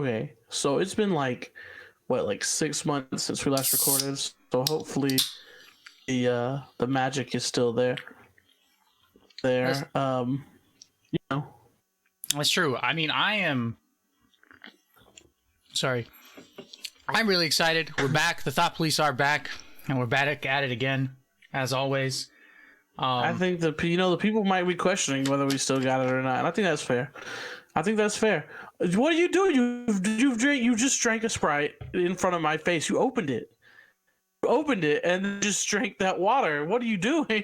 Okay, so it's been like 6 months since we last recorded. So hopefully the magic is still there. You know. That's true. I mean, I'm really excited. We're back. The Thought Police are back, and we're back at it again, as always. I think the people might be questioning whether we still got it or not. And I think that's fair. What are you doing? You just drank a Sprite in front of my face. You opened it. And just drank that water. What are you doing?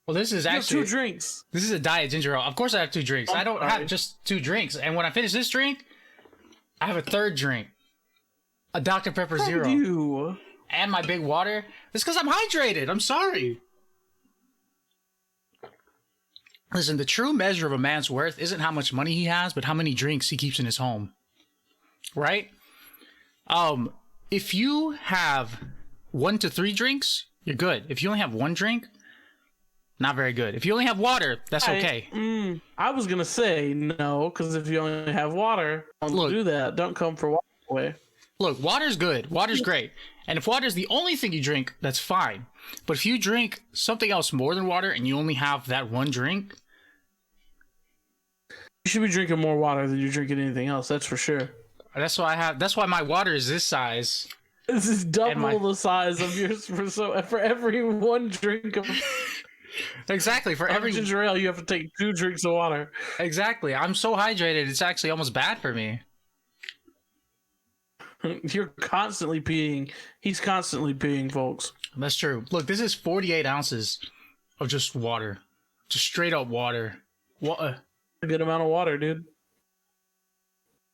Well, this is actually 2 drinks. This is a diet ginger ale. Of course I have 2 drinks. I don't have just 2 drinks. And when I finish this drink, I have a 3rd drink. A Dr. Pepper Zero. You. And my big water. It's because I'm hydrated. I'm sorry. Listen, the true measure of a man's worth isn't how much money he has, but how many drinks he keeps in his home. Right? If you have 1 to 3 drinks, you're good. If you only have 1 drink, not very good. If you only have water, that's okay. I was gonna say no, because if you only have water, don't do that. Don't come for water away. Look, water's good. Water's great. And if water's the only thing you drink, that's fine. But if you drink something else more than water and you only have that 1 drink, you should be drinking more water than you're drinking anything else. That's for sure. That's why my water is this size. This is double the size of yours. For every 1 drink of exactly for every ginger ale, you have to take 2 drinks of water. Exactly. I'm so hydrated. It's actually almost bad for me. You're constantly peeing. He's constantly peeing, folks. That's true. Look, this is 48 ounces of just water, just straight up water. What a good amount of water, dude.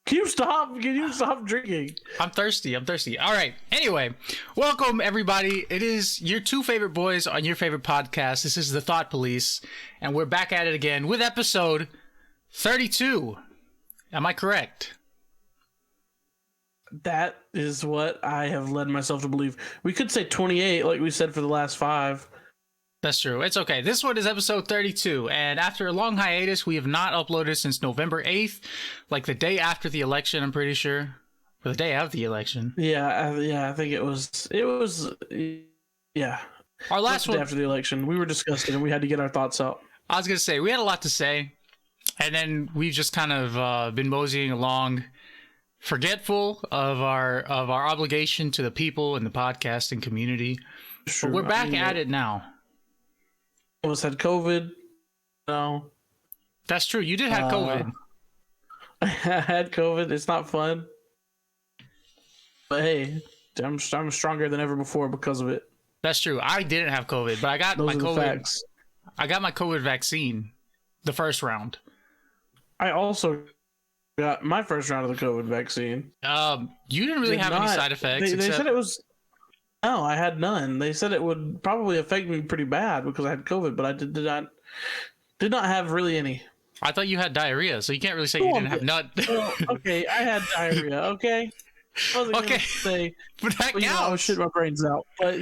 Can you stop drinking? I'm thirsty. All right. Anyway, welcome everybody. It is your 2 favorite boys on your favorite podcast. This is the Thought Police, and we're back at it again with episode 32. Am I correct? That is what I have led myself to believe. We could say 28, like we said for the last 5. That's true. It's okay. This one is episode 32, and after a long hiatus, we have not uploaded since November 8th, like the day after the election, I'm pretty sure. Or the day of the election. Yeah, I think it was, yeah. Our last one after the election, we were discussing and we had to get our thoughts out. I was going to say, we had a lot to say, and then we've just kind of been moseying along, forgetful of our obligation to the people in the podcasting community. But we're back at it now. Almost had COVID. No. That's true. You did have COVID. I had COVID. It's not fun. But hey, I'm stronger than ever before because of it. That's true. I didn't have COVID, but I got my COVID. Facts. I got my COVID vaccine, the first round. I also got my first round of the COVID vaccine. You didn't really have any side effects. They said it was. No, I had none. They said it would probably affect me pretty bad because I had COVID, but I did not have really any. I thought you had diarrhea, so you can't really say you didn't have none. Well, okay, I had diarrhea. Okay. I wasn't okay. Gonna say, but that counts. I was shitting my brains out. But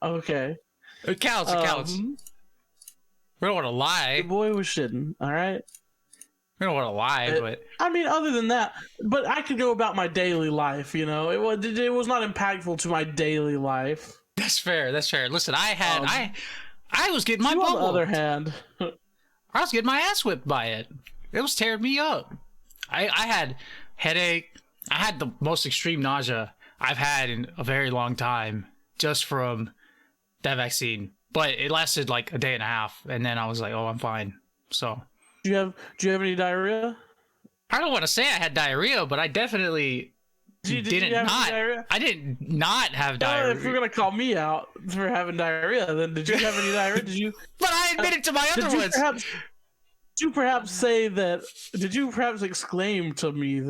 okay. It counts. It counts. We don't want to lie. The boy was shitting. All right. We don't want to lie, but I mean, other than that, but I could go about my daily life. It was not impactful to my daily life. That's fair. Listen, I was getting my butt. On the other hand, I was getting my ass whipped by it. It was tearing me up. I had headache. I had the most extreme nausea I've had in a very long time just from that vaccine. But it lasted like a day and a half, and then I was like, "Oh, I'm fine." So. Do you have any diarrhea? I don't want to say I had diarrhea, but I definitely didn't not. I did not have diarrhea. If you're gonna call me out for having diarrhea, then did you have any diarrhea? Did you? But I admitted to my other ones. Did you perhaps say that? Did you perhaps exclaim to me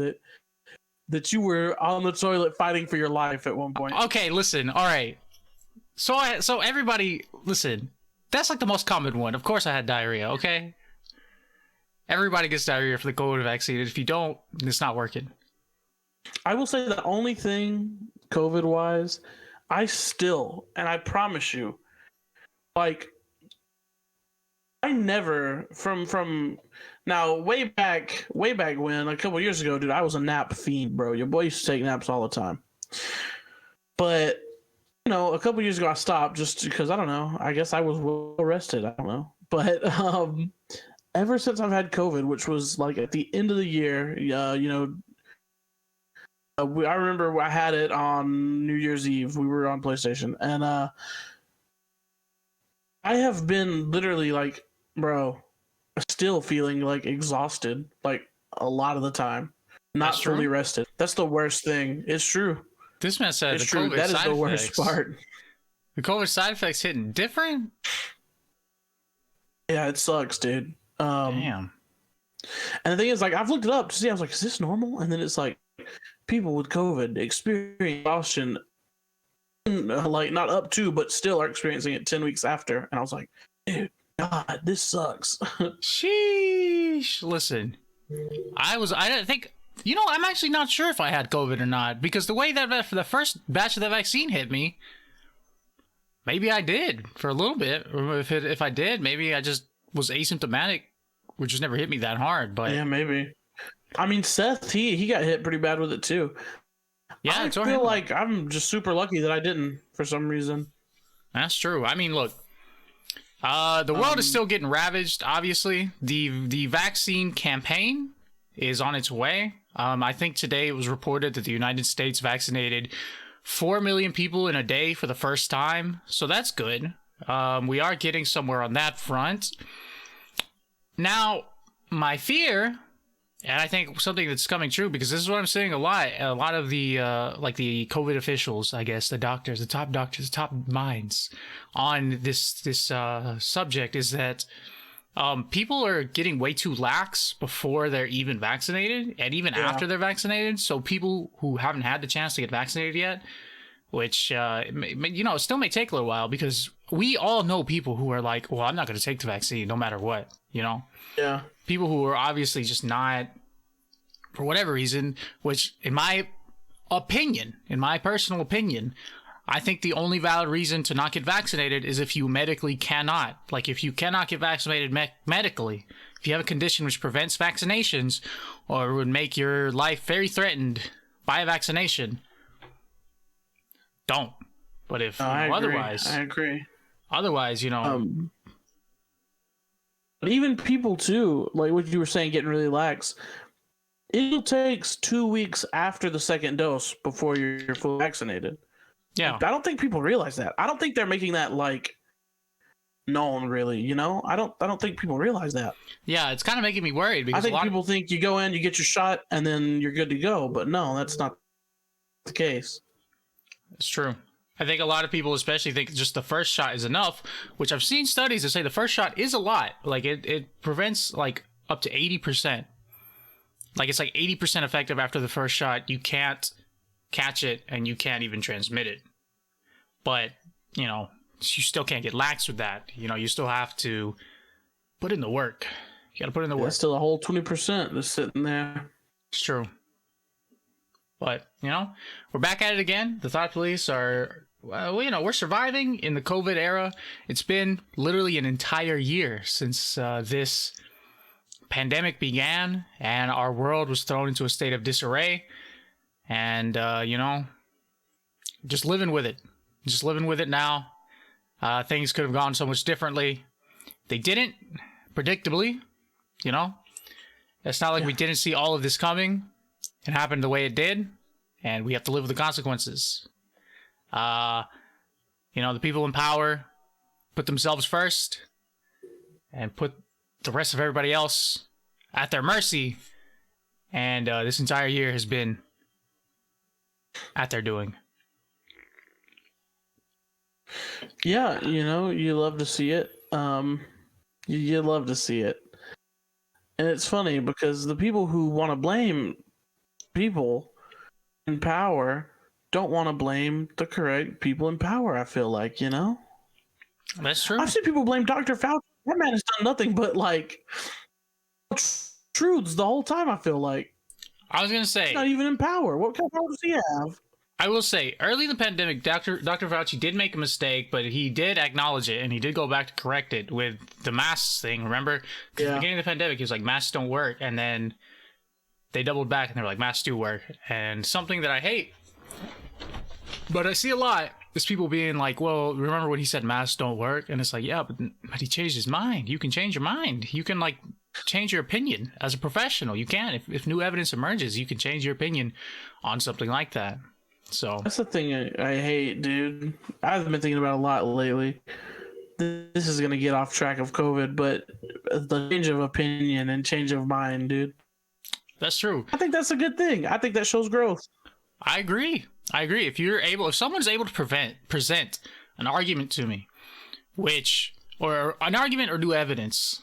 that you were on the toilet fighting for your life at one point? Okay, listen. All right. So everybody, listen. That's like the most common one. Of course, I had diarrhea. Okay. Everybody gets diarrhea for the COVID vaccine. If you don't, it's not working. I will say the only thing COVID-wise, and I promise you, like, I never, from Now, way back when, a couple years ago, dude, I was a nap fiend, bro. Your boy used to take naps all the time. But a couple years ago, I stopped just because I don't know. I guess I was well rested. I don't know. But ever since I've had COVID, which was like at the end of the year, I remember I had it on New Year's Eve. We were on PlayStation, and I have been literally like, bro, still feeling like exhausted, like a lot of the time, not That's fully true. rested. That's the worst thing. It's true. This man said It's the true. COVID That is side the worst effects. part. The COVID side effects hitting different. Yeah, it sucks, dude. Damn. And the thing is, like, I've looked it up to see. I was like, is this normal? And then it's like, people with COVID experience exhaustion, like not up to, but still are experiencing it 10 weeks after. And I was like, dude, God, this sucks. Sheesh. Listen, I don't think, I'm actually not sure if I had COVID or not, because the way that for the first batch of the vaccine hit me, maybe I did for a little bit. Or if I did, maybe I just was asymptomatic, which just never hit me that hard. But Yeah, maybe. I mean, Seth, he got hit pretty bad with it too. yeah, I it's all feel right. like I'm just super lucky that I didn't for some reason. That's true. I mean, look, the world is still getting ravaged. Obviously, the vaccine campaign is on its way. I think today it was reported that the United States vaccinated 4 million people in a day for the first time, so that's good. We are getting somewhere on that front. Now, my fear, and I think something that's coming true, because this is what I'm seeing a lot of the like the COVID officials, I guess, the top minds on this subject, is that people are getting way too lax before they're even vaccinated, and even after they're vaccinated. So people who haven't had the chance to get vaccinated yet, which it still may take a little while, because we all know people who are like, well, I'm not going to take the vaccine no matter what, Yeah. people who are obviously just not, for whatever reason, which in my personal opinion, I think the only valid reason to not get vaccinated is if you medically cannot. Like, if you cannot get vaccinated medically, if you have a condition which prevents vaccinations or would make your life very threatened by a vaccination, don't. But if otherwise, I agree. Otherwise, But even people too, like what you were saying, getting really lax. It takes 2 weeks after the second dose before you're fully vaccinated. yeah, I don't think people realize that. I don't think they're making that like known, really. I don't think people realize that. yeah, it's kind of making me worried, I because think people think you go in, you get your shot, and then you're good to go. But no, that's not the case. it's true. I think a lot of people especially think just the first shot is enough, which I've seen studies that say the first shot is a lot. Like, it prevents like up to 80%. Like, it's like 80% effective after the first shot. You can't catch it, and you can't even transmit it. But, you still can't get lax with that. You still have to put in the work. You got to put in the work. That's still a whole 20% that's sitting there. It's true. But, we're back at it again. The Thought Police are, we're surviving in the COVID era. It's been literally an entire year since this pandemic began, and our world was thrown into a state of disarray. And, just living with it. Just living with it now. Things could have gone so much differently. They didn't, predictably. It's not like we didn't see all of this coming. It happened the way it did, and we have to live with the consequences. The people in power put themselves first and put the rest of everybody else at their mercy, and this entire year has been at their doing. Yeah, you love to see it. You love to see it. And it's funny because the people who want to blame people in power don't want to blame the correct people in power, I feel like, That's true. I've seen people blame Dr. Fauci. That man has done nothing but, like, truths the whole time, I feel like. I was going to say, He's not even in power. What kind of power does he have? I will say, early in the pandemic, Dr. Fauci did make a mistake, but he did acknowledge it, and he did go back to correct it with the masks thing. Remember? Because at the beginning of the pandemic, he was like, masks don't work, and then they doubled back, and they were like, masks do work. And something that I hate, but I see a lot, is people being like, well, remember when he said masks don't work? And it's like, yeah, but he changed his mind. You can change your mind. You can, like, change your opinion as a professional. You can. If new evidence emerges, you can change your opinion on something like that. So that's the thing I hate, dude. I've been thinking about it a lot lately. This is gonna get off track of COVID, but the change of opinion and change of mind, dude. That's true. I think that's a good thing. I think that shows growth. I agree. If someone's able to present an argument to me, or an argument or new evidence,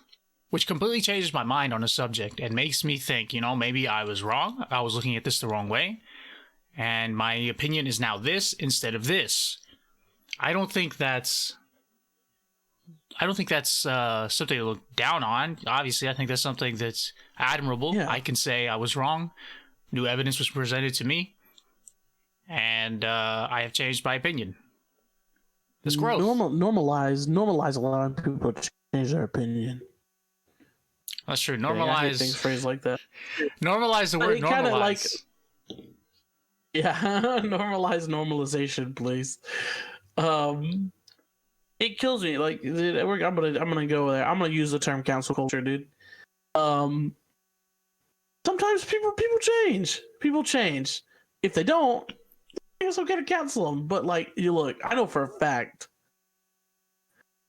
which completely changes my mind on a subject and makes me think, maybe I was wrong. I was looking at this the wrong way. And my opinion is now this instead of this. I don't think that's something to look down on. Obviously, I think that's something that's admirable. Yeah. I can say I was wrong. New evidence was presented to me, and I have changed my opinion. This growth. Normalize allowing people to change their opinion. That's true. Normalize. I hate things phrased like that. Normalize the word normalize. Yeah, normalize normalization, please. It kills me. Like, dude, I'm gonna go there. I'm gonna use the term cancel culture, dude. Sometimes people change. People change. If they don't, I guess I'm gonna cancel them. But like, look, I know for a fact,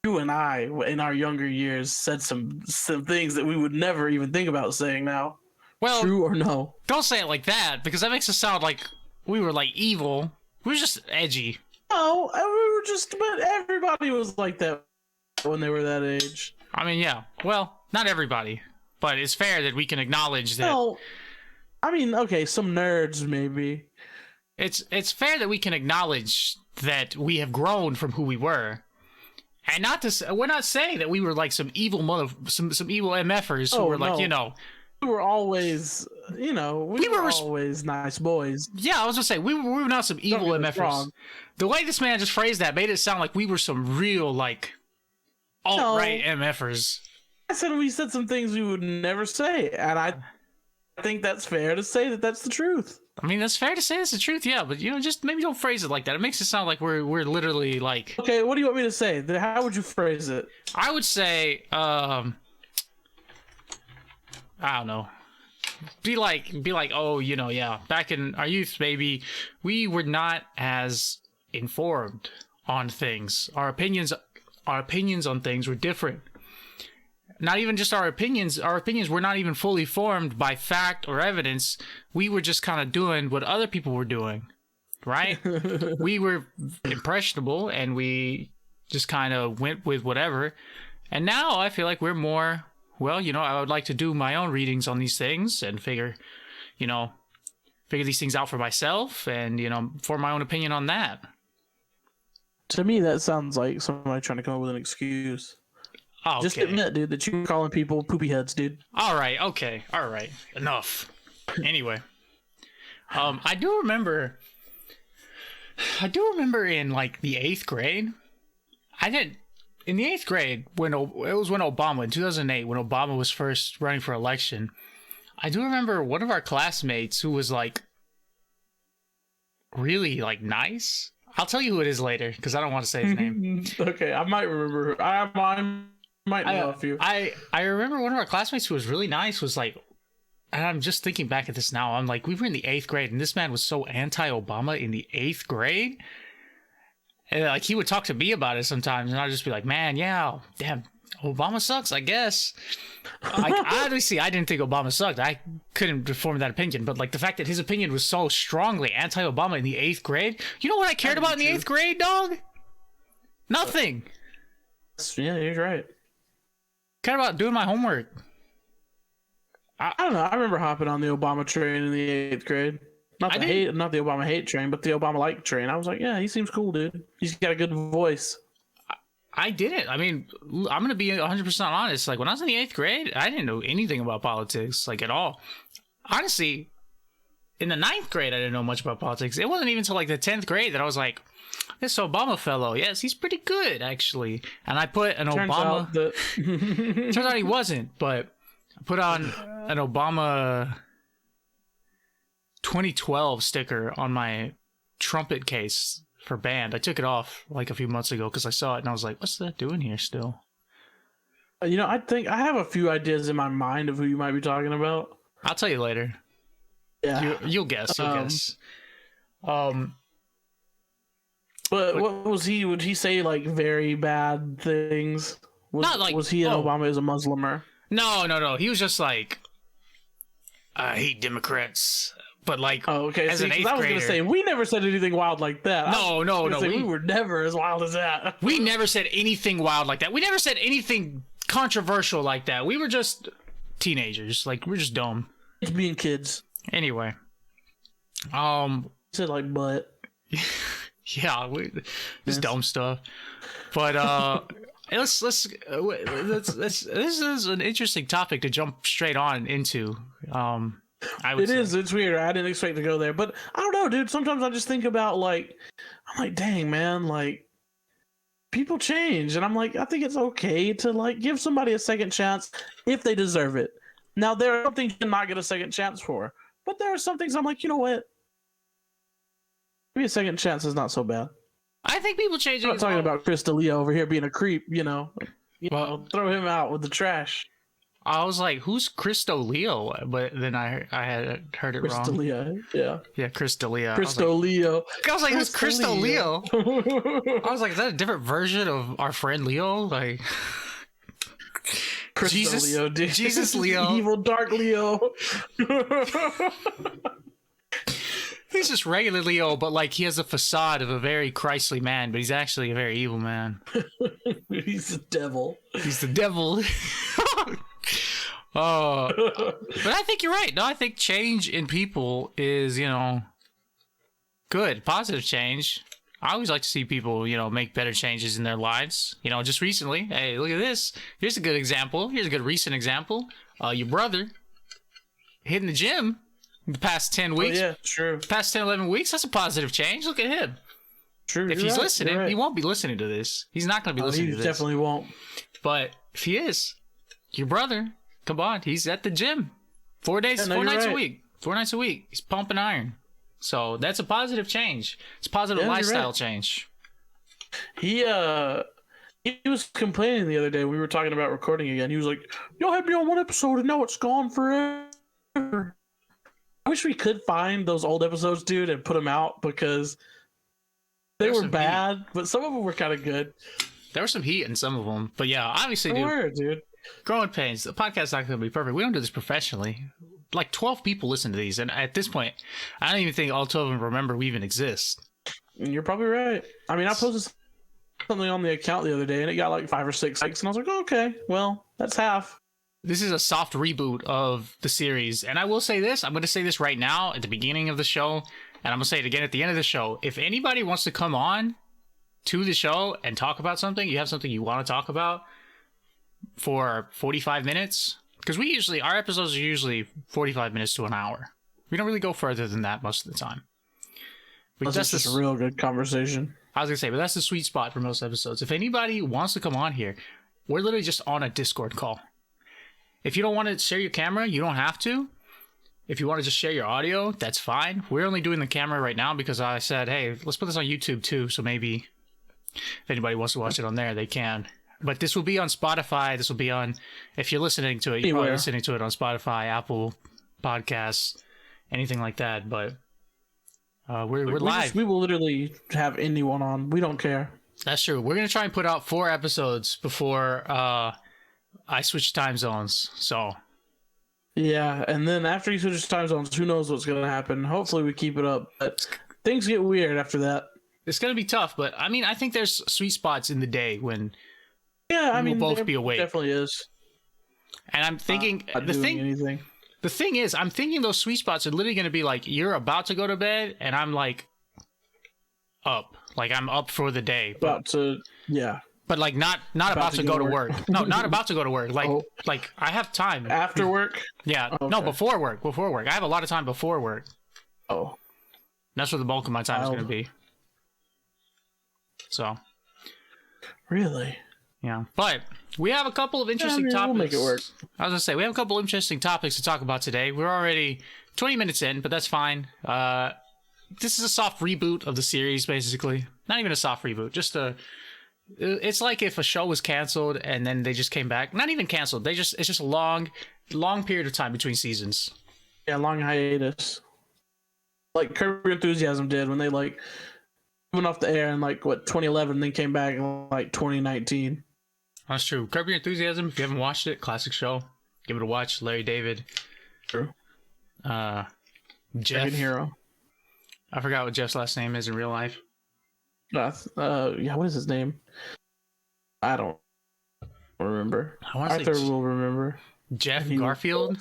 you and I, in our younger years, said some things that we would never even think about saying now. Well, true or no? Don't say it like that, because that makes us sound like we were like evil. We were just edgy. No, but everybody was like that when they were that age. I mean, yeah. Well, not everybody, but it's fair that we can acknowledge that. No, I mean, okay, some nerds maybe. It's fair that we can acknowledge that we have grown from who we were, and we're not saying that we were like some evil some evil MFers who were like, we were always, we were always nice boys. Yeah, I was gonna say we were not some evil MFers. Wrong. The way this man just phrased that made it sound like we were some real like alt-right MFers. We said some things we would never say, and I think that's fair to say that that's the truth. I mean, that's fair to say that's the truth, yeah, but just maybe don't phrase it like that. It makes it sound like we're literally like. Okay, what do you want me to say? How would you phrase it? I would say, I don't know. Be like, oh, yeah, back in our youth, maybe we were not as informed on things. Our opinions on things were different. Not even just our opinions were not even fully formed by fact or evidence. We were just kind of doing what other people were doing, right? We were impressionable and we just kind of went with whatever. And now I feel like we're more, well, I would like to do my own readings on these things and figure these things out for myself and, form my own opinion on that. To me, that sounds like somebody trying to come up with an excuse. Oh, okay. Just admit, dude, that you're calling people poopy heads, dude. All right, okay, all right, enough. Anyway, I do remember in like the 8th grade, in the 8th grade when Obama in 2008 when Obama was first running for election. I do remember one of our classmates who was like really like nice. I'll tell you who it is later because I don't want to say his name. Okay, I might remember. I might know a few. I remember one of our classmates who was really nice was like, and I'm just thinking back at this now. I'm like, we were in the 8th grade, and this man was so anti-Obama in the 8th grade. And like he would talk to me about it sometimes, and I'd just be like, man, yeah, damn, Obama sucks, I guess. Obviously, I didn't think Obama sucked. I couldn't form that opinion, but like the fact that his opinion was so strongly anti-Obama in the 8th grade. You know what I cared about in the 8th grade, dog? Nothing. Yeah, you're right. Cared about doing my homework. I don't know. I remember hopping on the Obama train in the 8th grade. Not the Obama hate train, but the Obama like train. I was like, yeah, he seems cool, dude. He's got a good voice. I didn't. I mean, I'm going to be 100% honest. Like, when I was in the 8th grade, I didn't know anything about politics, like, at all. Honestly, in the 9th grade, I didn't know much about politics. It wasn't even until like the 10th grade that I was like, this Obama fellow, yes, he's pretty good, actually. And I put an Obama... Turns out he wasn't, but I put on an Obama 2012 sticker on my trumpet case for band. I took it off like a few months ago because I saw it and I was like, what's that doing here still? You know, I think I have a few ideas in my mind of who you might be talking about. I'll tell you later. Yeah. You'll guess. You'll guess. But what was he? Would he say like very bad things? Not like, was he an Obama as a Muslimer? No. He was just like, I hate Democrats. But like, okay. as an 8th grader, I was gonna say we never said anything wild like that. No. We were never as wild as that. We never said anything wild like that. We never said anything controversial like that. We were just teenagers. Like, we're just dumb. It's being kids. Anyway, said like butt. Yeah, just dumb stuff. But this is an interesting topic to jump straight on into. It's weird. I didn't expect to go there, but I don't know, dude. Sometimes I just think about like, I'm like, dang man, like people change, and I'm like, I think it's okay to like give somebody a second chance if they deserve it. Now there are some things you not get a second chance for, but there are some things I'm like, you know what? Maybe a second chance is not so bad. I think people change. I'm not talking about Chris D'Elia over here being a creep, you know. Throw him out with the trash. I was like, who's Chris D'Elia? But then I had heard it wrong. Chris D'Elia, yeah. Yeah, Chris D'Elia. Chris D'Elia. I was like, who's Chris D'Elia? I was like, is that a different version of our friend Leo? Like, Chris Leo, dude. Jesus Leo. Evil dark Leo. He's just regular Leo, but like he has a facade of a very Christly man, but he's actually a very evil man. He's the devil. He's the devil. But I think you're right. No, I think change in people is, good, positive change. I always like to see people, make better changes in their lives. Just recently, hey, look at this. Here's a good example. Here's a good recent example. Your brother hitting the gym the past 10 weeks. Oh, yeah, true. Past 10, 11 weeks. That's a positive change. Look at him. True. If he's listening, he won't be listening to this. He's not going to be listening to this. He definitely won't. But if he is, your brother, come on, he's at the gym 4 days, 4 nights a week. 4 nights a week. He's pumping iron. So that's a positive change. It's a positive lifestyle change. He was complaining the other day. We were talking about recording again. He was like, y'all had me on one episode and now it's gone forever. I wish we could find those old episodes, dude, and put them out because they were bad, but some of them were kind of good. There was some heat in some of them. But yeah, obviously, dude. Growing pains. The podcast's not going to be perfect. We don't do this professionally. Like 12 people listen to these, and at this point, I don't even think all 12 of them remember we even exist. You're probably right. I mean, I posted something on the account the other day, and it got like 5 or 6 likes, and I was like, oh, okay, well, that's half. This is a soft reboot of the series, and I will say this. I'm going to say this right now at the beginning of the show, and I'm going to say it again at the end of the show. If anybody wants to come on to the show and talk about something, you have something you want to talk about for 45 minutes, because our episodes are usually 45 minutes to an hour. We don't really go further than that most of the time. That's just a real good conversation. I was going to say, but that's the sweet spot for most episodes. If anybody wants to come on here, we're literally just on a Discord call. If you don't want to share your camera, you don't have to. If you want to just share your audio, that's fine. We're only doing the camera right now because I said, hey, let's put this on YouTube too, so maybe if anybody wants to watch it on there, they can. But this will be on Spotify. This will be on, if you're listening to it, you're probably listening to it on Spotify, Apple Podcasts, anything like that. But we're live. We will literally have anyone on. We don't care. That's true. We're going to try and put out 4 episodes before I switch time zones. So yeah, and then after he switches time zones, who knows what's going to happen. Hopefully we keep it up. But things get weird after that. It's going to be tough, but I mean, I think there's sweet spots in the day when we'll both be awake. Definitely is. And I'm thinking the thing is, I'm thinking those sweet spots are literally going to be like you're about to go to bed, and I'm like up, like I'm up for the day, but like not about to go to work. No, not about to go to work. Like like I have time after work. Yeah, okay. No, before work. I have a lot of time before work. Oh, That's where the bulk of my time is going to be. So, really? yeah. But we have a couple of interesting topics. We'll make it work. I was going to say, we have a couple of interesting topics to talk about today. We're already 20 minutes in, but that's fine. This is a soft reboot of the series, basically. Not even a soft reboot, just it's like if a show was canceled and then they just came back. Not even canceled. It's just a long period of time between seasons. Yeah, long hiatus. Like Curb Your Enthusiasm did when they like went off the air in like 2011, then came back in like 2019. That's true. Curb Your Enthusiasm, if you haven't watched it, classic show. Give it a watch. Larry David. True. Jeff. Second hero. I forgot what Jeff's last name is in real life. Yeah, what is his name? I don't remember. Arthur will remember. Jeff Garfield?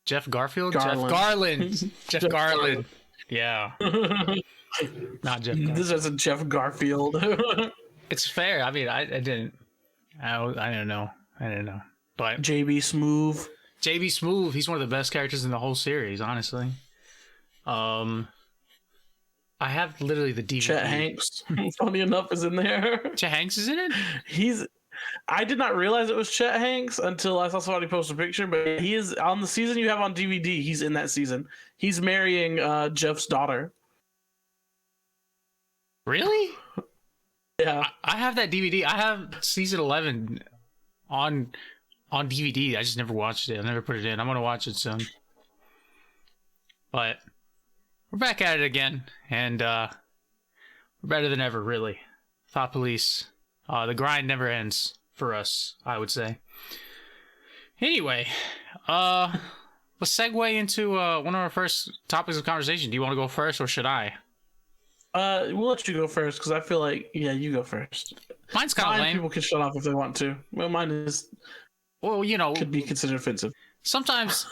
Jeff Garfield? Garland. Jeff Garland. Jeff Garland. Yeah. Not Jeff Garland. This isn't Jeff Garfield. It's fair. I mean, I didn't know. But JB Smoove. JB Smoove, he's one of the best characters in the whole series, honestly. I have literally the DVD. Chet Hanks, funny enough, is in there. Chet Hanks is in it? I did not realize it was Chet Hanks until I saw somebody post a picture, but he is on the season you have on DVD. He's in that season. He's marrying Jeff's daughter. Really? Yeah. I have that DVD. I have season 11 on DVD. I just never watched it. I never put it in. I'm going to watch it soon. But we're back at it again, and we're better than ever, really. Thought Police. The grind never ends for us, I would say. Anyway, let's segue into one of our first topics of conversation. Do you want to go first, or should I? We'll let you go first, because I feel like, yeah, you go first. Mine's kind of lame. People can shut off if they want to. Well, mine is... Well, could be considered offensive. Sometimes...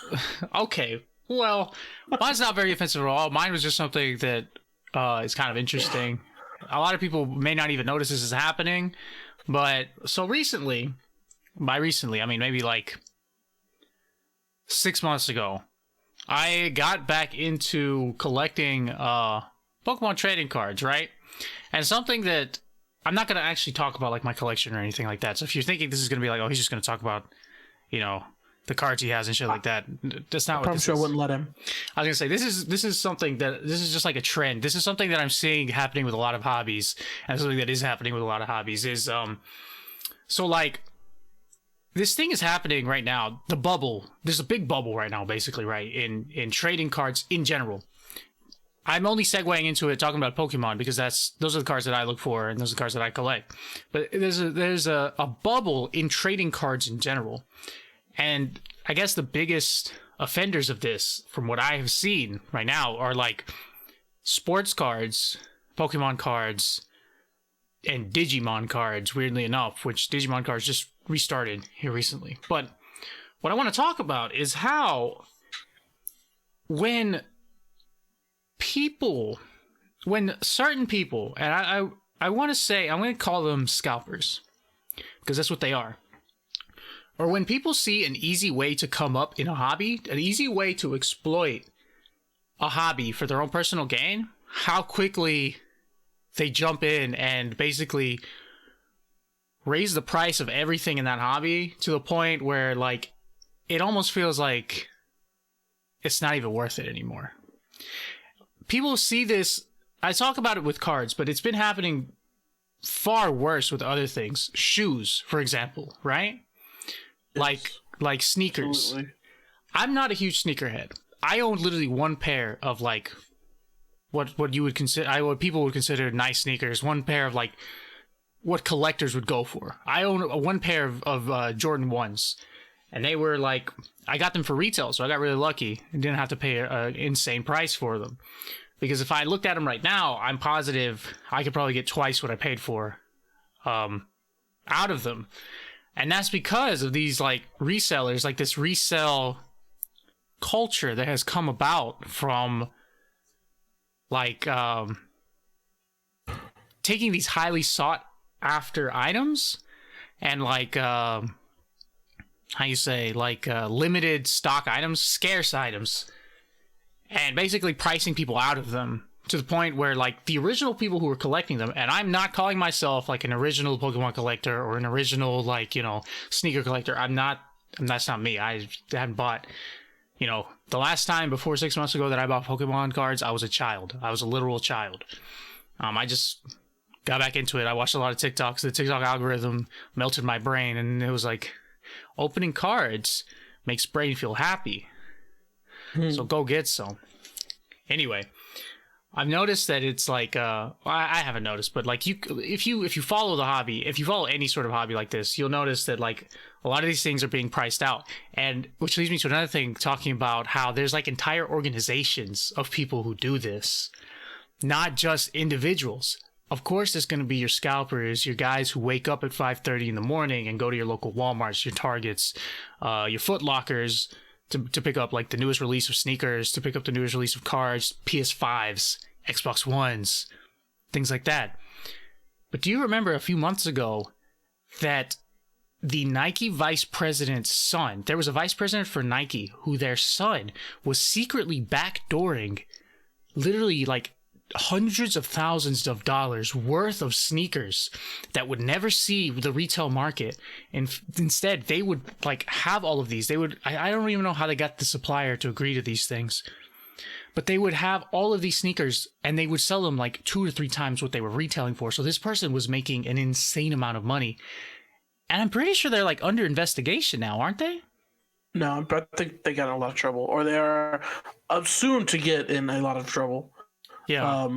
Okay. Well, mine's not very offensive at all. Mine was just something that is kind of interesting. A lot of people may not even notice this is happening, but so recently, by recently, I mean maybe like 6 months ago, I got back into collecting Pokemon trading cards, right? And something that I'm not going to actually talk about like my collection or anything like that. So if you're thinking this is going to be like, oh, he's just going to talk about, the cards he has and shit like that. That's not what this is. I'm sure I wouldn't let him. I was gonna say this is something that this is just like a trend. This is something that I'm seeing happening with a lot of hobbies, and something that is happening with a lot of hobbies is so like this thing is happening right now. The bubble. There's a big bubble right now, basically, right in trading cards in general. I'm only segueing into it talking about Pokemon because those are the cards that I look for and those are the cards that I collect. But there's a bubble in trading cards in general. And I guess the biggest offenders of this, from what I have seen right now, are like sports cards, Pokemon cards, and Digimon cards, weirdly enough, which Digimon cards just restarted here recently. But what I want to talk about is how when certain people, and I want to say, I'm going to call them scalpers, because that's what they are. Or when people see an easy way to come up in a hobby, an easy way to exploit a hobby for their own personal gain, how quickly they jump in and basically raise the price of everything in that hobby to the point where, like, it almost feels like it's not even worth it anymore. People see this. I talk about it with cards, but it's been happening far worse with other things. Shoes, for example, right? Like sneakers. Absolutely. I'm not a huge sneakerhead. I own literally one pair of like what you would consider what people would consider nice sneakers. One pair of like what collectors would go for. I own one pair of Jordan 1s, and they were like, I got them for retail, so I got really lucky and didn't have to pay an insane price for them. Because if I looked at them right now, I'm positive I could probably get twice what I paid for out of them. And that's because of these like resellers, like this resell culture that has come about from like taking these highly sought after items and like limited stock items, scarce items, and basically pricing people out of them to the point where, like, the original people who were collecting them, and I'm not calling myself like an original Pokemon collector or an original, like, you know, sneaker collector. That's not me. I haven't bought, you know, the last time before 6 months ago that I bought Pokemon cards, I was a child. I was a literal child. I just got back into it. I watched a lot of TikToks. The TikTok algorithm melted my brain, and it was like, opening cards makes brain feel happy. So go get some. Anyway, I've noticed that it's like, I haven't noticed, but like if you follow the hobby, if you follow any sort of hobby like this, you'll notice that like a lot of these things are being priced out. And which leads me to another thing, talking about how there's like entire organizations of people who do this, not just individuals. Of course, there's going to be your scalpers, your guys who wake up at 5:30 in the morning and go to your local Walmarts, your Targets, your Foot Lockers to pick up like the newest release of sneakers, to pick up the newest release of cards, PS5s, Xbox Ones, things like that. But do you remember a few months ago that the Nike vice president's son, there was a vice president for Nike who their son was secretly backdooring literally like hundreds of thousands of dollars worth of sneakers that would never see the retail market, and instead they would like have all of these. They would, I don't even know how they got the supplier to agree to these things, but they would have all of these sneakers and they would sell them like 2 to 3 times what they were retailing for. So this person was making an insane amount of money, and I'm pretty sure they're like under investigation now, aren't they? No, but I think they got in a lot of trouble, or they are soon to get in a lot of trouble. Yeah.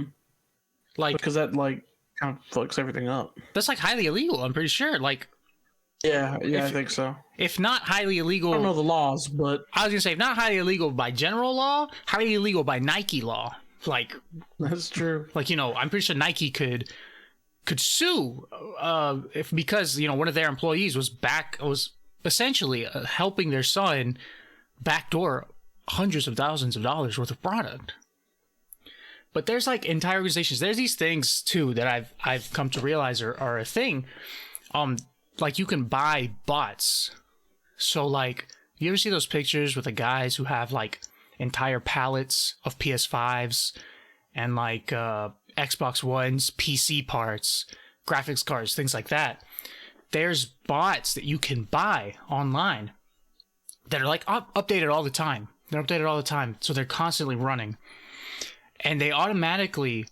Like, because that like kind of fucks everything up. That's like highly illegal, I'm pretty sure. Like, yeah, I think so. If not highly illegal, I don't know the laws, but I was gonna say if not highly illegal by general law, highly illegal by Nike law. Like, that's true. Like, you know, I'm pretty sure Nike could sue because, you know, one of their employees was essentially helping their son backdoor hundreds of thousands of dollars worth of product. But there's like entire organizations. There's these things too that I've come to realize are a thing. Like you can buy bots. So like, you ever see those pictures with the guys who have like entire pallets of PS5s and like Xbox Ones, PC parts, graphics cards, things like that? There's bots that you can buy online that are like updated all the time. They're updated all the time, so they're constantly running. And they automatically,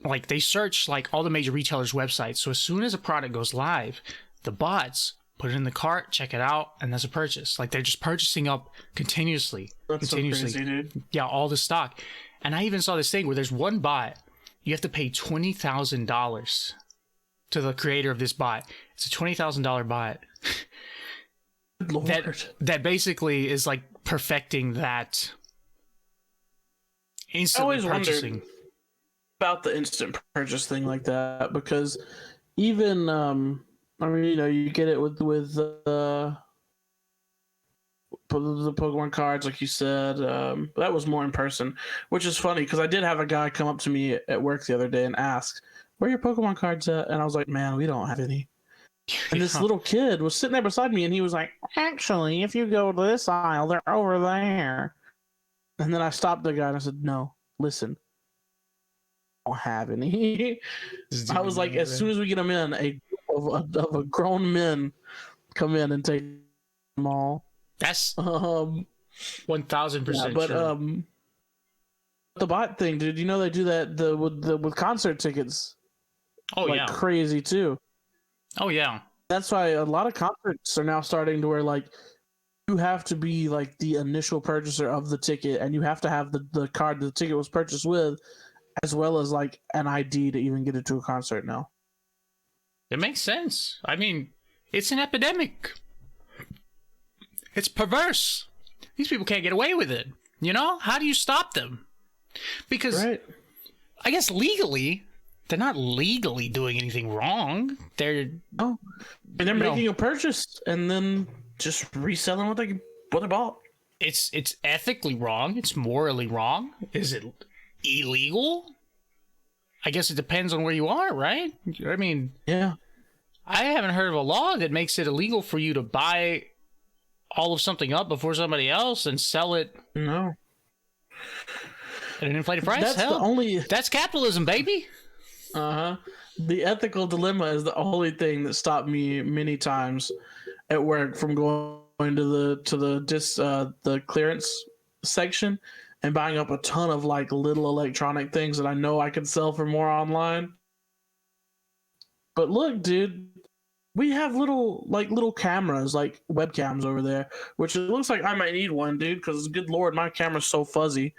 like, they search, like, all the major retailers' websites. So as soon as a product goes live, the bots put it in the cart, check it out, and that's a purchase. Like, they're just purchasing up continuously. That's continuously. So crazy, dude. Yeah, all the stock. And I even saw this thing where there's one bot, you have to pay $20,000 to the creator of this bot. It's a $20,000 bot. Lord. That basically is, like, perfecting that instantly purchasing. Wondered about the instant purchase thing like that, because even I mean, you know, you get it with the Pokemon cards, like you said. That was more in person, which is funny because I did have a guy come up to me at work the other day and ask, "Where are your Pokemon cards at?" And I was like, "Man, we don't have any." And this little kid was sitting there beside me, and he was like, "Actually, if you go to this aisle, they're over there." And then I stopped the guy and I said, "No, listen, I don't have any." I was like, as soon as we get them in, a grown men come in and take them all. That's 1,000% but true. The bot thing, dude, you know they do that with concert tickets. Oh, like, yeah, crazy too. Oh yeah, that's why a lot of concerts are now starting to where like you have to be like the initial purchaser of the ticket, and you have to have the card the ticket was purchased with, as well as like an ID to even get into a concert now. It makes sense. I mean, it's an epidemic. It's perverse. These people can't get away with it. You know? How do you stop them? Because right. I guess legally, they're not legally doing anything wrong. They're making a purchase and then just reselling what they bought. It's ethically wrong. It's morally wrong. Is it illegal? I guess it depends on where you are, right? I mean, yeah. I haven't heard of a law that makes it illegal for you to buy all of something up before somebody else and sell it. No. At an inflated price? That's Hell, the only. that's capitalism, baby. The ethical dilemma is the only thing that stopped me many times at work from going to the clearance section and buying up a ton of like little electronic things that I know I could sell for more online. But look, dude, we have little cameras, like webcams over there, which it looks like I might need one, dude, because good lord, my camera's so fuzzy.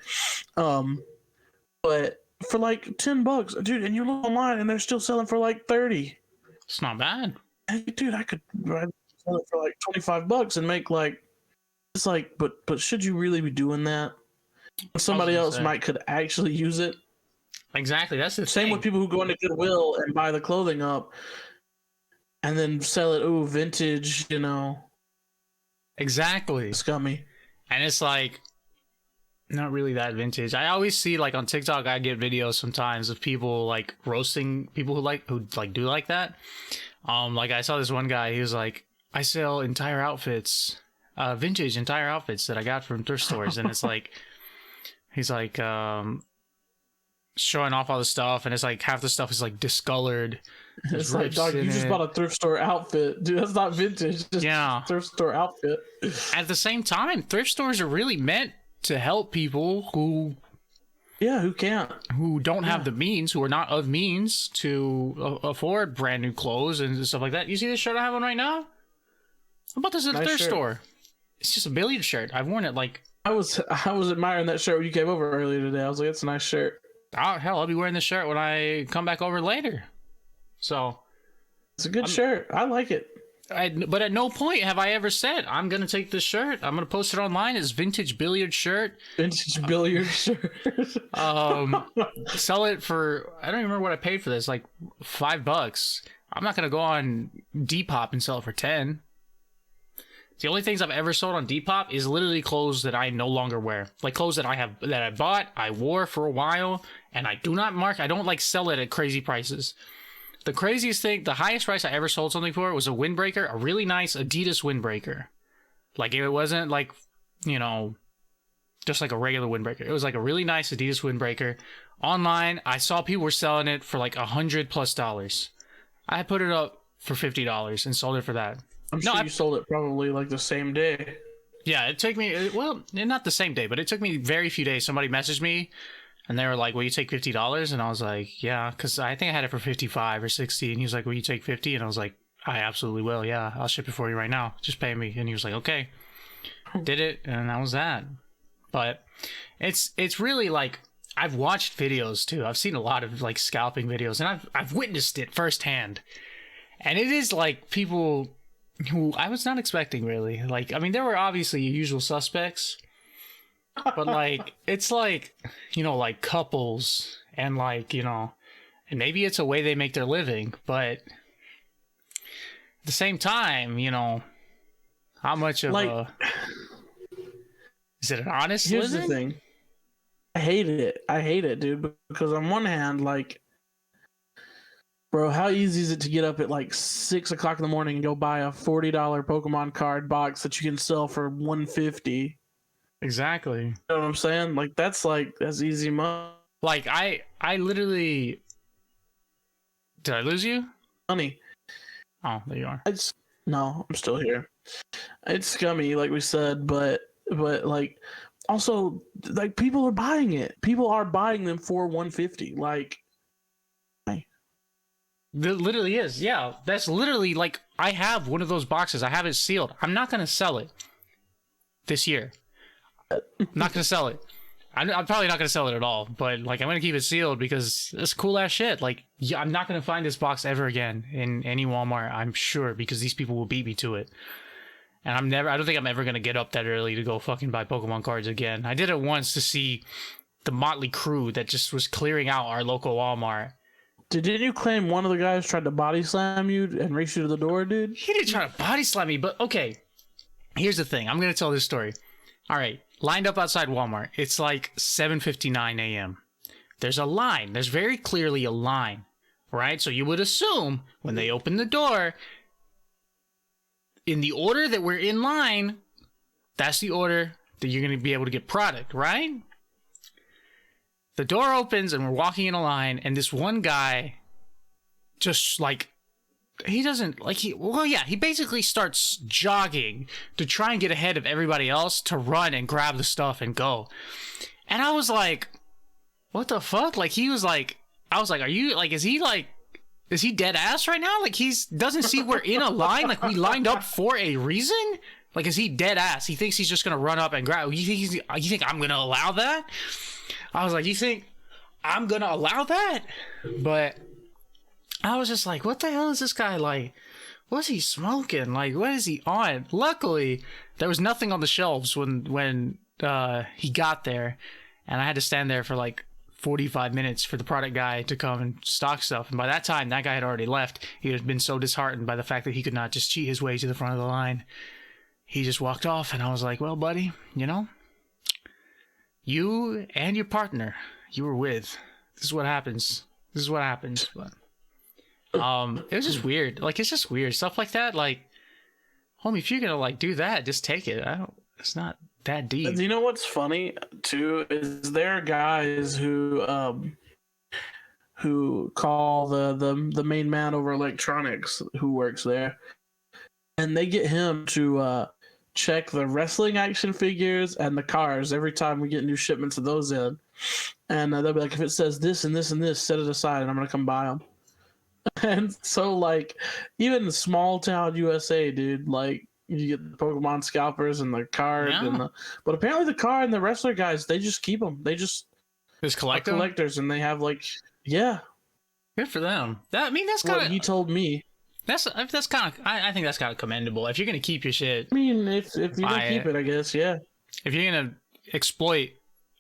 But for like $10, dude, and you look online and they're still selling for like 30. It's not bad. Hey, dude, I'd sell it for like $25 and make like it's like, but should you really be doing that? Somebody else could actually use it. Exactly, that's the Same thing. with people who go into Goodwill and buy the clothing up and then sell it. Ooh, vintage, Exactly. scummy. And it's like not really that vintage. I always see like on TikTok I get videos sometimes of people like roasting people who do like that. Like I saw this one guy, he was like, I sell entire outfits, vintage entire outfits that I got from thrift stores, and it's like he's like showing off all the stuff, and it's like half the stuff is like discolored. It's like, dog, you just bought a thrift store outfit. Dude, that's not vintage. Just yeah. Thrift store outfit. At the same time, thrift stores are really meant to help people who don't have the means, who are not of means to afford brand new clothes and stuff like that. You see this shirt I have on right now? I bought this at a thrift store. It's just a billiard shirt. I've worn it like... I was admiring that shirt when you came over earlier today. I was like, it's a nice shirt. Oh, hell, I'll be wearing this shirt when I come back over later. So... It's a good shirt. I like it. But at no point have I ever said, I'm going to take this shirt, I'm going to post it online as vintage billiard shirt. Vintage billiard shirt. Sell it for, I don't even remember what I paid for this, like $5. I'm not going to go on Depop and sell it for 10. The only things I've ever sold on Depop is literally clothes that I no longer wear. Like clothes that I bought, I wore for a while, and I don't like sell it at crazy prices. The craziest thing, the highest price I ever sold something for was a windbreaker, a really nice Adidas windbreaker. Like it wasn't like, just like a regular windbreaker. It was like a really nice Adidas windbreaker. Online, I saw people were selling it for like $100+. I put it up for $50 and sold it for that. I'm sure you sold it probably like the same day. Yeah, it took me, well, not the same day, but it took me very few days. Somebody messaged me and they were like, will you take $50? And I was like, yeah, because I think I had it for 55 or 60. And he was like, will you take 50? And I was like, I absolutely will. Yeah, I'll ship it for you right now. Just pay me. And he was like, okay. Did it, and that was that. But it's really like, I've watched videos too. I've seen a lot of like scalping videos, and I've witnessed it firsthand. And it is like people who I was not expecting, really. Like, I mean, there were obviously usual suspects, but like it's like, like couples and like, and maybe it's a way they make their living, but at the same time, how much of is it an honest here's living? The thing. I hate it, dude, because on one hand, like, bro, how easy is it to get up at like 6 o'clock in the morning and go buy a $40 Pokemon card box that you can sell for $150? Exactly. You know what I'm saying? Like that's easy money. Like I literally, did I lose you? Money. Oh, there you are. No, I'm still here. It's scummy, like we said, but like also like people are buying it. People are buying them for $150. Like, it literally is. Yeah, that's literally like I have one of those boxes. I have it sealed. I'm not gonna sell it this year. I'm not gonna sell it. I'm probably not gonna sell it at all. But like I'm gonna keep it sealed because it's cool ass shit. Like yeah, I'm not gonna find this box ever again in any Walmart. I'm sure because these people will beat me to it. And I don't think I'm ever gonna get up that early to go fucking buy Pokemon cards again. I did it once to see the motley crew that just was clearing out our local Walmart. Didn't you claim one of the guys tried to body slam you and race you to the door, dude? He didn't try to body slam me, but okay. Here's the thing. I'm gonna tell this story. All right, lined up outside Walmart. It's like 7:59 a.m. There's a line. There's very clearly a line, right? So you would assume when they open the door, in the order that we're in line, that's the order that you're going to be able to get product, right? the door opens and we're walking in a line, and this one guy just like, he doesn't like he basically starts jogging to try and get ahead of everybody else to run and grab the stuff and go. And I was like, what the fuck? Like, he was like, I was like, are you like, is he dead ass right now? Like, doesn't see we're in a line, like we lined up for a reason? Like, is he dead ass? He thinks he's just gonna run up and grab. You think I'm gonna allow that? I was like, you think I'm gonna allow that? But I was just like, what the hell is this guy like? What's he smoking? Like, what is he on? Luckily, there was nothing on the shelves when he got there, and I had to stand there for like 45 minutes for the product guy to come and stock stuff. And by that time, that guy had already left. He had been so disheartened by the fact that he could not just cheat his way to the front of the line. He just walked off, and I was like, well, buddy, you know, you and your partner you were with, this is what happens. This is what happens. But it was just weird. Like, it's just weird stuff like that. Like, homie, if you're gonna like do that, just take it. It's not that deep. You know what's funny too is there are guys who call the main man over electronics who works there, and they get him to check the wrestling action figures and the cars every time we get new shipments of those in, and they'll be like, if it says this and this and this, set it aside, and I'm gonna come buy them. And so, like, even small town USA, dude, like, you get the Pokemon scalpers and the card, Yeah. But apparently the card and the wrestler guys, they just keep them. They just collect them? Collectors, and they have like, yeah. Good for them. That's What kind of. he told me. That's kind of. I think that's kind of commendable. If you're gonna keep your shit, I mean, if you're gonna keep it, I guess, yeah. If you're gonna exploit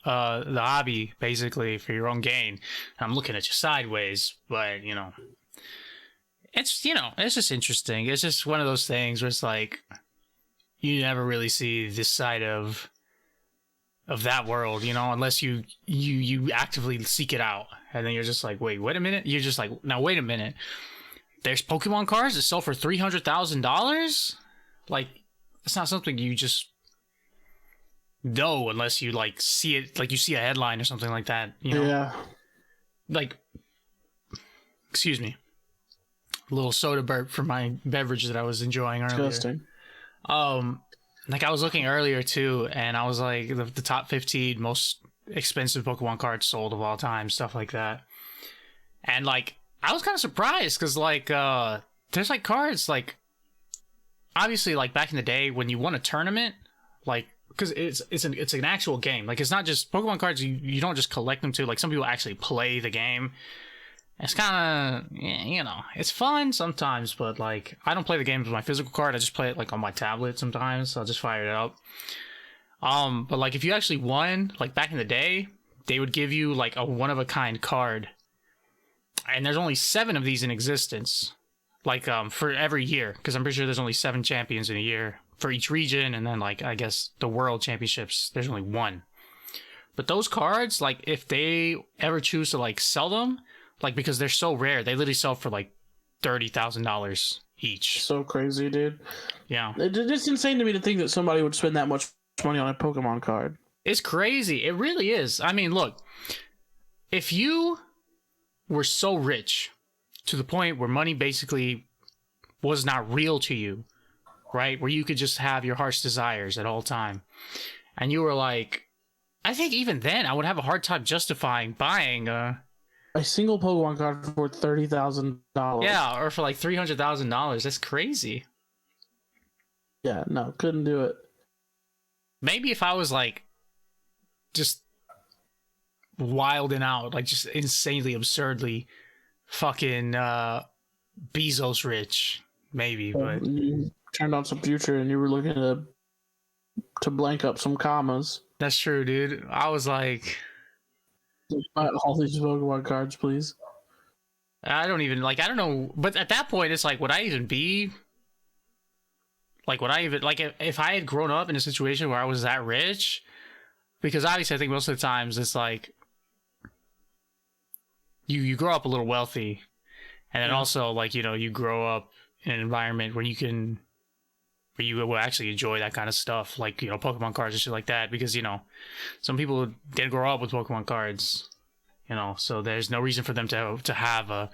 the hobby basically for your own gain, I'm looking at you sideways, but you know. It's just interesting. It's just one of those things where it's like you never really see this side of that world, you know, unless you actively seek it out, and then you're just like, wait a minute. You're just like, now wait a minute. There's Pokemon cards that sell for $300,000. Like, it's not something you just know unless you like see it, like you see a headline or something like that. You know? Yeah. Like, excuse me. A little soda burp for my beverage that I was enjoying earlier. Disgusting. Like I was looking earlier too, and I was like the top 15 most expensive Pokemon cards sold of all time, stuff like that. And like I was kind of surprised because like there's like cards like obviously like back in the day when you won a tournament, like because it's an actual game. Like it's not just Pokemon cards. You don't just collect them too. Like some people actually play the game. It's kind of, you know, it's fun sometimes, but like I don't play the games with my physical card. I just play it like on my tablet sometimes. So I'll just fire it up. But like if you actually won, like back in the day, they would give you like a one of a kind card, and there's only 7 of these in existence. Like for every year, because I'm pretty sure there's only 7 champions in a year for each region, and then like I guess the world championships there's only 1. But those cards, like if they ever choose to like sell them. Like, because they're so rare, they literally sell for like $30,000 each. So crazy, dude. Yeah. It's insane to me to think that somebody would spend that much money on a Pokemon card. It's crazy. It really is. I mean, look, if you were so rich to the point where money basically was not real to you, right? Where you could just have your heart's desires at all time. And you were like, I think even then I would have a hard time justifying buying a single Pokemon card for $30,000. Yeah, or for like $300,000. That's crazy. Yeah, no, couldn't do it. Maybe if I was like just wilding out, like just insanely, absurdly fucking Bezos rich, maybe. But you turned on some Future and you were looking to blank up some commas. That's true, dude. I was like, buy all these Pokemon cards, please. I don't know. But at that point, it's like, would I even be like, if I had grown up in a situation where I was that rich? Because obviously, I think most of the times it's like you grow up a little wealthy, and then also like you grow up in an environment where you will actually enjoy that kind of stuff, like Pokemon cards and shit like that. Because some people didn't grow up with Pokemon cards, So there's no reason for them to have a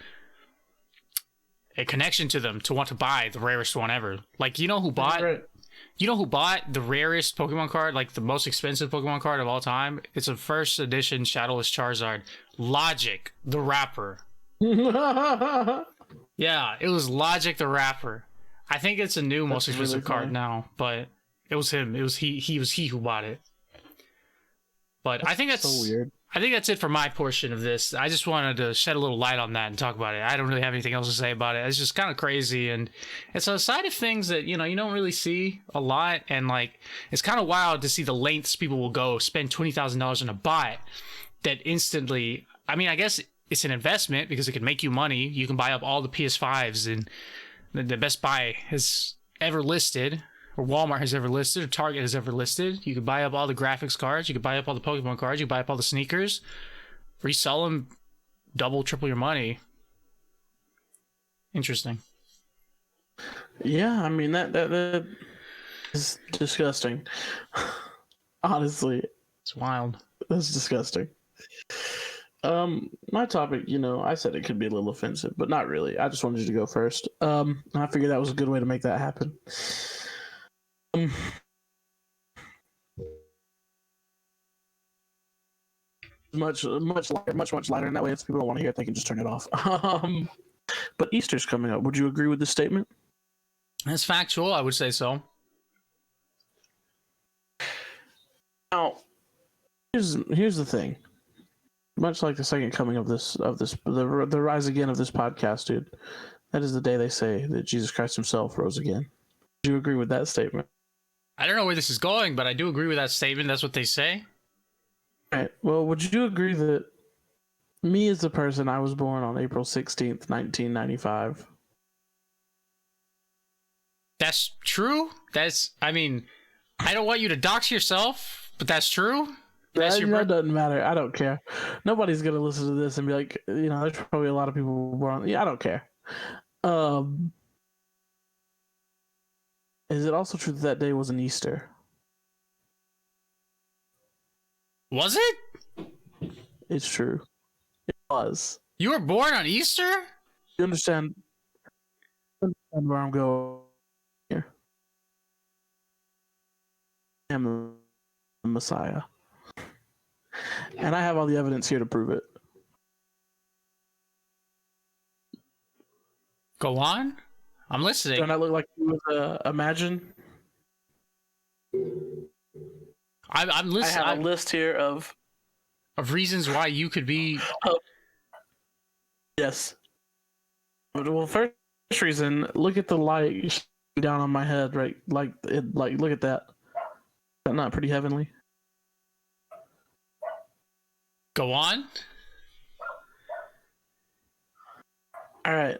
connection to them to want to buy the rarest one ever. Like, Right. you know who bought the rarest Pokemon card, like the most expensive Pokemon card of all time? It's a first edition Shadowless Charizard. Logic, the rapper. Yeah, it was Logic the rapper. I think it's a new most expensive card now, but it was him. It was he was he who bought it. But I think that's so weird. I think that's it for my portion of this. I just wanted to shed a little light on that and talk about it. I don't really have anything else to say about it. It's just kind of crazy, and it's a side of things that you don't really see a lot, and like it's kind of wild to see the lengths people will go spend $20,000 on a bot that instantly. I mean, I guess it's an investment because it can make you money. You can buy up all the PS5s and the Best Buy has ever listed, or Walmart has ever listed, or Target has ever listed. You could buy up all the graphics cards. You could buy up all the Pokemon cards. You could buy up all the sneakers. Resell them, double, triple your money. Interesting. Yeah, I mean that is disgusting. Honestly, It's wild. that's disgusting. My topic, I said it could be a little offensive, but not really. I just wanted you to go first. I figured that was a good way to make that happen. Much lighter, and that way if people don't want to hear it, they can just turn it off. But Easter's coming up. Would you agree with this statement? That's factual. I would say so. Now, here's the thing. Much like the second coming of the rise again of this podcast, dude. That is the day they say that Jesus Christ himself rose again. Do you agree with that statement? I don't know where this is going, but I do agree with that statement. That's what they say. All right. Well, would you agree that me as a person, I was born on April 16th, 1995? That's true. I mean, I don't want you to dox yourself, but that's true. That doesn't matter. I don't care. Nobody's gonna listen to this and be like, there's probably a lot of people born. Yeah, I don't care. Is it also true that day was an Easter? Was it? It's true. It was. You were born on Easter? You understand where I'm going here? I am the Messiah. And I have all the evidence here to prove it. Go on. I'm listening. Don't I look like you would imagine? I'm listening. I have a list here of reasons why you could be. Yes. Well, first reason, look at the light down on my head, right? Like look at that. Is that not pretty heavenly? Go on. All right.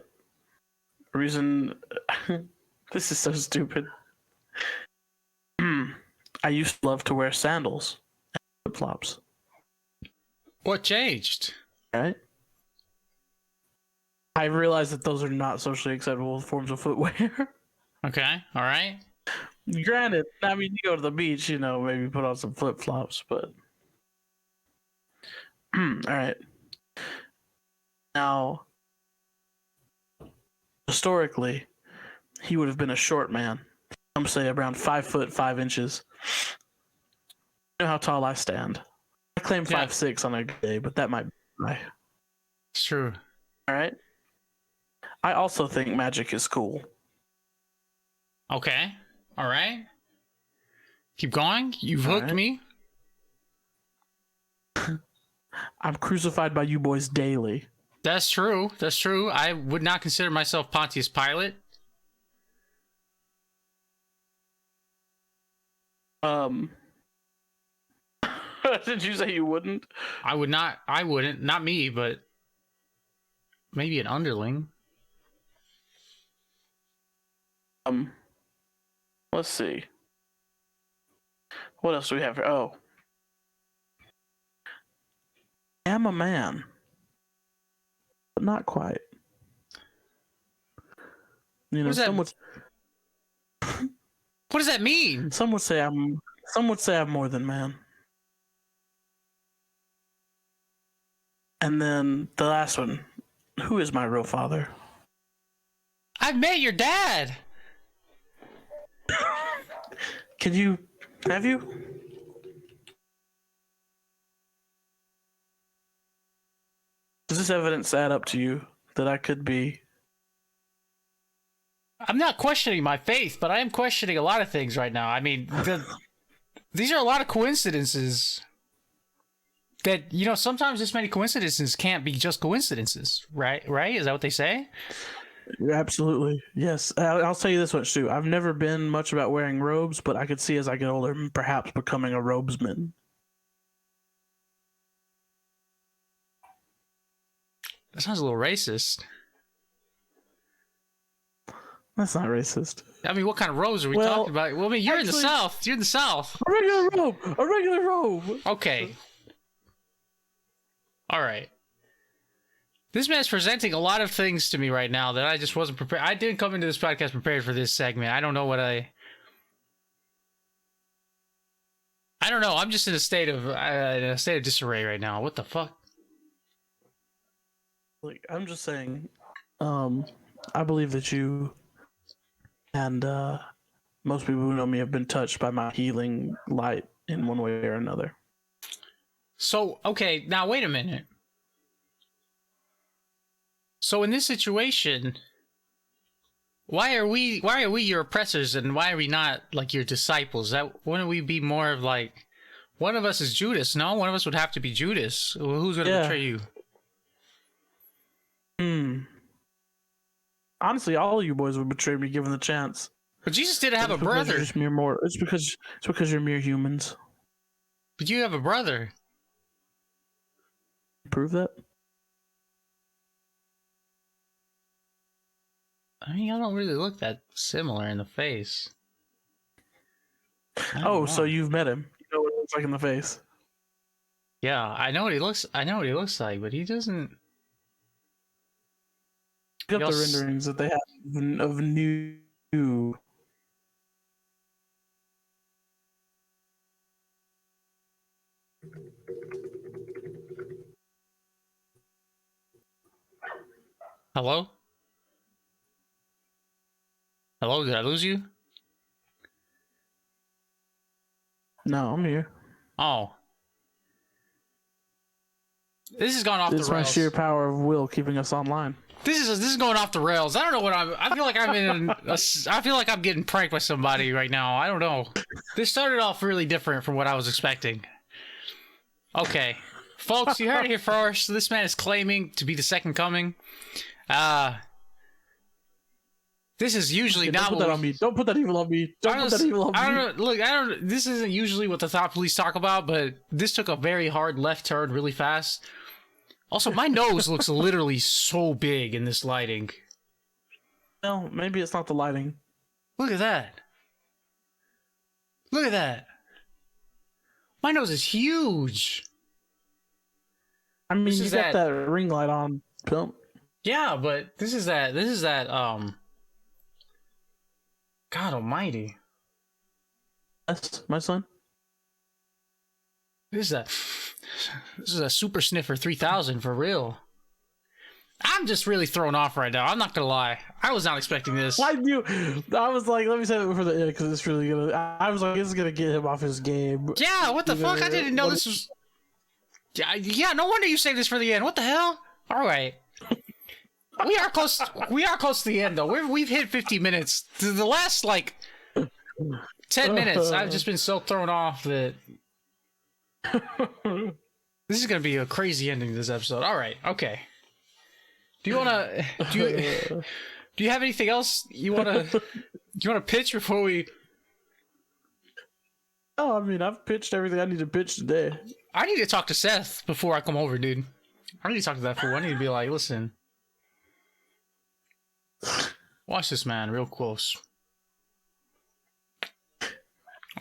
Reason. This is so stupid. I used to love to wear sandals and flip-flops. What changed? Right? I realized that those are not socially acceptable forms of footwear. Okay. All right. Granted, I mean, you go to the beach, maybe put on some flip-flops, but... All right. Now, historically, he would have been a short man. Some say around 5 foot 5 inches. You know how tall I stand. I claim 5'6" on a good day, but that might be right. It's true. All right. I also think magic is cool. Okay. All right. Keep going. You've hooked me. I'm crucified by you boys daily. That's true. That's true. I would not consider myself Pontius Pilate. Did you say you wouldn't? I would not. I wouldn't. Not me, but maybe an underling. Let's see. What else do we have here? Oh. I am a man. But not quite. Some would... What does that mean? Some would say I'm more than man. And then the last one. Who is my real father? I met your dad. Have you? Does this evidence add up to you that I could be? I'm not questioning my faith, but I am questioning a lot of things right now. I mean, these are a lot of coincidences that, sometimes this many coincidences can't be just coincidences, right? Right? Is that what they say? Absolutely. Yes. I'll tell you this much too. I've never been much about wearing robes, but I could see as I get older, perhaps becoming a robesman. That sounds a little racist. That's not racist. I mean, what kind of robes are we talking about? Well, I mean, you're in the South. You're in the South. A regular robe. A regular robe. Okay. All right. This man's presenting a lot of things to me right now that I just wasn't prepared. I didn't come into this podcast prepared for this segment. I don't know what I don't know. I'm just in a state of disarray right now. What the fuck? Like, I'm just saying, I believe that you and most people who know me have been touched by my healing light in one way or another. So, okay, now wait a minute. So in this situation, why are we your oppressors and why are we not like your disciples? Wouldn't we be more of like, one of us is Judas? No, one of us would have to be Judas. Who's going to betray you? Honestly, all of you boys would betray me given the chance. But Jesus didn't have a brother. It's because you're mere humans. But you have a brother. Prove that? I mean, I don't really look that similar in the face. Oh, so you've met him. You know what he looks like in the face. Yeah, I know what he looks like, but he doesn't. Look up the renderings that they have of new. Hello? Hello, did I lose you? No, I'm here. Oh. This has gone off the rails. It's my sheer power of will keeping us online. This is going off the rails. I don't know what I feel like I feel like I'm getting pranked by somebody right now. I don't know. This started off really different from what I was expecting. Okay. Folks, you heard it here first. This man is claiming to be the second coming. This is usually not. Don't put that on me. Don't put that evil on me. Don't put that evil on me. I don't know. Look, this isn't usually what the thought police talk about, but this took a very hard left turn really fast. Also, my nose looks literally so big in this lighting. No, maybe it's not the lighting. Look at that. Look at that. My nose is huge. I mean, you got that ring light on, pimp. Yeah, but this is that God almighty. Yes, my son. This is a Super Sniffer 3000 for real. I'm just really thrown off right now. I'm not gonna lie. I was not expecting this. I was like, let me say it before the end because it's really gonna. I was like, it's gonna get him off his game. Yeah, what the fuck? I didn't know this was. Yeah, no wonder you saved this for the end. What the hell? All right. We are close. We are close to the end, though. We've hit 50 minutes. The last 10 minutes, I've just been so thrown off that this is gonna be a crazy ending to this episode. All right, okay. Do you have anything else you wanna pitch before we? Oh, I mean, I've pitched everything I need to pitch today. I need to talk to Seth before I come over, dude. I need to talk to that fool. I need to be like, listen. Watch this man real close.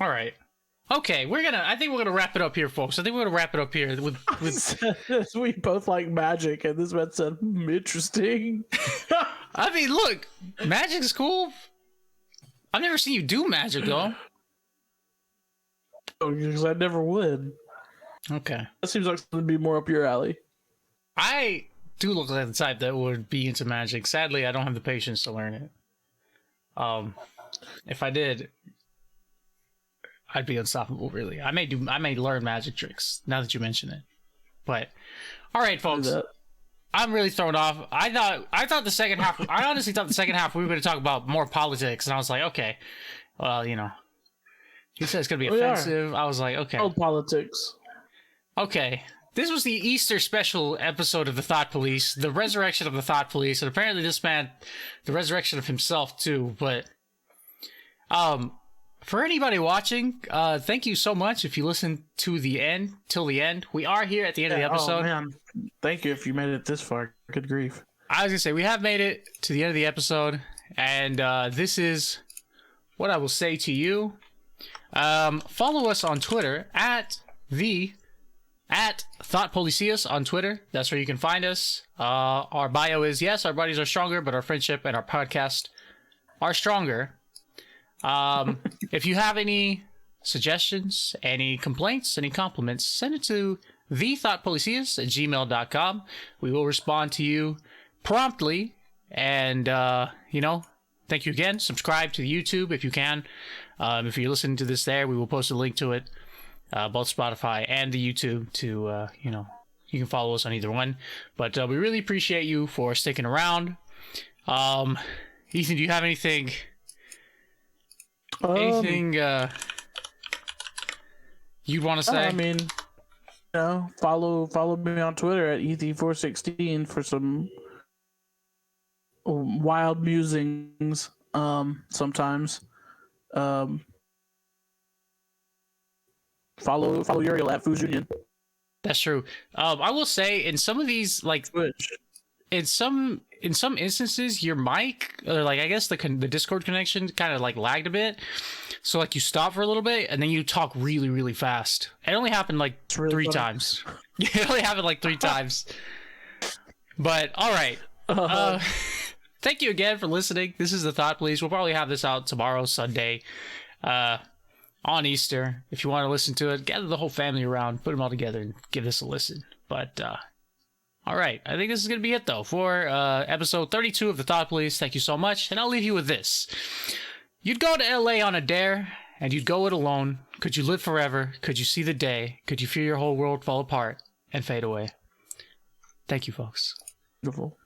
All right. Okay, I think we're gonna wrap it up here, folks. I think we're gonna wrap it up here with we both like magic, and this man said, interesting. I mean, look, magic's cool. I've never seen you do magic though. Oh, because I never would. Okay. That seems like something to be more up your alley. I do look like the type that would be into magic. Sadly, I don't have the patience to learn it. If I did, I'd be unstoppable. Really, I may learn magic tricks now that you mention it. But all right, folks, I'm really thrown off. I thought the second half. I honestly thought the second half we were going to talk about more politics, and I was like, okay, well, you know, he said it's going to be offensive. I was like, okay, politics. Okay. This was the Easter special episode of the Thought Police, the resurrection of the Thought Police, and apparently this man, the resurrection of himself too. But, for anybody watching, thank you so much if you listen to the end, till the end. We are here at the end of the episode. Oh man, thank you if you made it this far. Good grief. I was gonna say we have made it to the end of the episode, and this is what I will say to you. Follow us on Twitter at Thought Policius on Twitter. That's where you can find us. Our bio is, yes, our bodies are stronger, but our friendship and our podcast are stronger. If you have any suggestions, any complaints, any compliments, send it to thethoughtpolicius@gmail.com. We will respond to you promptly. And, thank you again. Subscribe to the YouTube if you can. If you're listening to this there, we will post a link to it. Both Spotify and the YouTube to, you can follow us on either one. But we really appreciate you for sticking around. Ethan, do you have anything you'd want to say? I mean, follow me on Twitter at ET416 for some wild musings sometimes. Follow Uriel at Foos Union. That's true. I will say in some of these, like, in some instances, your mic, or like I guess the Discord connection kind of like lagged a bit. So like you stop for a little bit and then you talk really, really fast. It only happened like three times. It only happened like 3 times. But all right. Thank you again for listening. This is the Thought Police. We'll probably have this out tomorrow, Sunday. On Easter. If you want to listen to it, gather the whole family around, put them all together, and give this a listen. But, all right. I think this is going to be it, though, for episode 32 of the Thought Police. Thank you so much, and I'll leave you with this. You'd go to LA on a dare, and you'd go it alone. Could you live forever? Could you see the day? Could you feel your whole world fall apart and fade away? Thank you, folks. Beautiful.